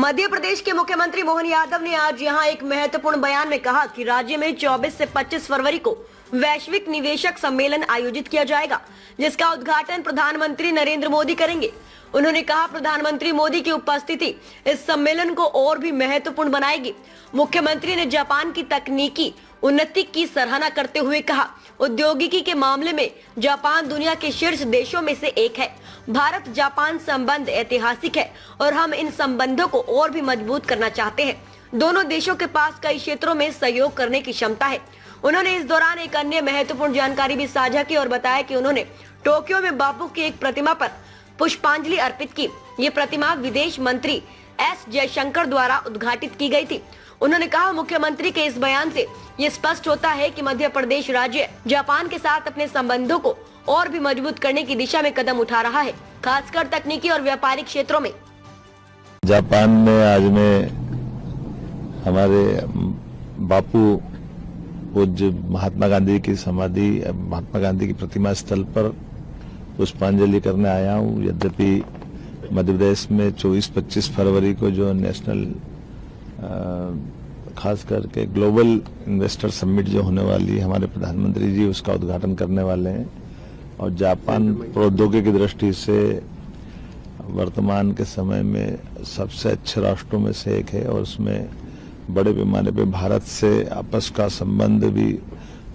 मध्य प्रदेश के मुख्यमंत्री मोहन यादव ने आज यहां एक महत्वपूर्ण बयान में कहा कि राज्य में 24 से 25 फरवरी को वैश्विक निवेशक सम्मेलन आयोजित किया जाएगा, जिसका उद्घाटन प्रधानमंत्री नरेंद्र मोदी करेंगे। उन्होंने कहा, प्रधानमंत्री मोदी की उपस्थिति इस सम्मेलन को और भी महत्वपूर्ण बनाएगी। मुख्यमंत्री ने जापान की तकनीकी उन्नति की सराहना करते हुए कहा, औद्योगिकी के मामले में जापान दुनिया के शीर्ष देशों में से एक है। भारत जापान संबंध ऐतिहासिक है और हम इन संबंधों को और भी मजबूत करना चाहते हैं। दोनों देशों के पास कई क्षेत्रों में सहयोग करने की क्षमता है। उन्होंने इस दौरान एक अन्य महत्वपूर्ण जानकारी भी साझा की और बताया कि उन्होंने टोक्यो में बापू की एक प्रतिमा पर पुष्पांजलि अर्पित की। ये प्रतिमा विदेश मंत्री एस जयशंकर द्वारा उद्घाटित की गई थी। उन्होंने कहा, मुख्यमंत्री के इस बयान से ये स्पष्ट होता है कि मध्य प्रदेश राज्य जापान के साथ अपने संबंधों को और भी मजबूत करने की दिशा में कदम उठा रहा है, खासकर तकनीकी और व्यापारिक क्षेत्रों में। जापान में आज में हमारे बापू पूज्य महात्मा गांधी की समाधि, महात्मा गांधी की प्रतिमा स्थल पर पुष्पांजलि करने आया हूँ। यद्यपि मध्य प्रदेश में 24-25 फरवरी को जो नेशनल खास करके ग्लोबल इन्वेस्टर समिट जो होने वाली है, हमारे प्रधानमंत्री जी उसका उद्घाटन करने वाले हैं। और जापान प्रौद्योगिकी की दृष्टि से वर्तमान के समय में सबसे अच्छे राष्ट्रों में से एक है और उसमें बड़े पैमाने पे भारत से आपस का संबंध भी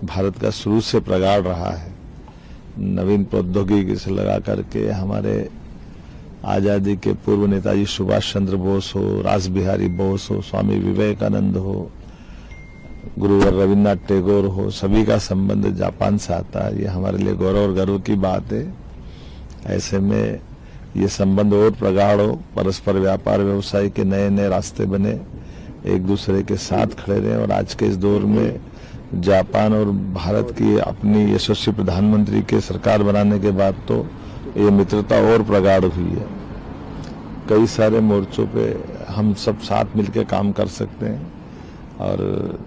भारत का शुरू से प्रगाढ़ रहा है। नवीन प्रौद्योगिकी से लगा करके हमारे आजादी के पूर्व नेताजी सुभाष चंद्र बोस हो, रास बिहारी बोस हो, स्वामी विवेकानंद हो, गुरुवर रविन्द्रनाथ टैगोर हो, सभी का संबंध जापान से आता है। ये हमारे लिए गौरव और गर्व की बात है। ऐसे में ये संबंध और प्रगाढ़ हो, परस्पर व्यापार व्यवसाय के नए नए रास्ते बने, एक दूसरे के साथ खड़े रहे। और आज के इस दौर में जापान और भारत की अपनी यशस्वी प्रधानमंत्री के सरकार बनाने के बाद तो ये मित्रता और प्रगाढ़ हुई है। कई सारे मोर्चों पे हम सब साथ मिलकर काम कर सकते हैं। और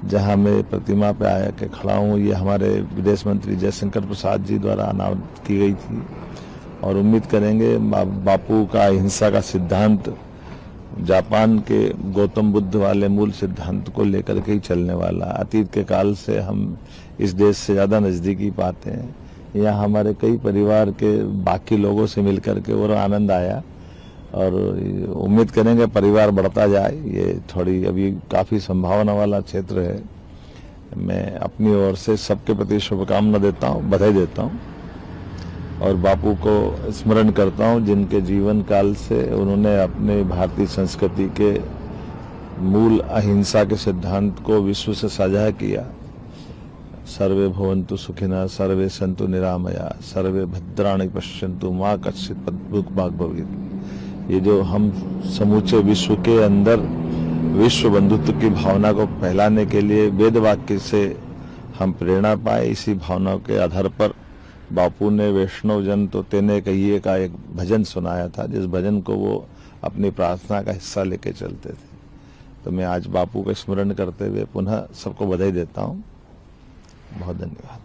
जहां मैं प्रतिमा पे आया के खड़ा हूँ, ये हमारे विदेश मंत्री जयशंकर प्रसाद जी द्वारा अनावरण की गई थी और उम्मीद करेंगे बापू का अहिंसा का सिद्धांत जापान के गौतम बुद्ध वाले मूल सिद्धांत को लेकर के ही चलने वाला। अतीत के काल से हम इस देश से ज्यादा नजदीकी पाते हैं। यहाँ हमारे कई परिवार के बाकी लोगों से मिलकर के और आनंद आया और उम्मीद करेंगे परिवार बढ़ता जाए। ये थोड़ी अभी काफी संभावना वाला क्षेत्र है। मैं अपनी ओर से सबके प्रति शुभकामना देता हूँ, बधाई देता हूँ और बापू को स्मरण करता हूँ, जिनके जीवन काल से उन्होंने अपने भारतीय संस्कृति के मूल अहिंसा के सिद्धांत को विश्व से साझा किया। सर्वे भवन्तु सुखिनः, सर्वे सन्तु निरामया, सर्वे भद्राणि पश्यन्तु मा कश्चित् दुःख भाग् भवेत्। ये जो हम समूचे विश्व के अंदर विश्व बंधुत्व की भावना को फैलाने के लिए वेद वाक्य से हम प्रेरणा पाए, इसी भावना के आधार पर बापू ने वैष्णव जन तो तेने कहिए का एक भजन सुनाया था, जिस भजन को वो अपनी प्रार्थना का हिस्सा लेके चलते थे। तो मैं आज बापू का स्मरण करते हुए पुनः सबको बधाई देता हूँ। बहुत धन्यवाद।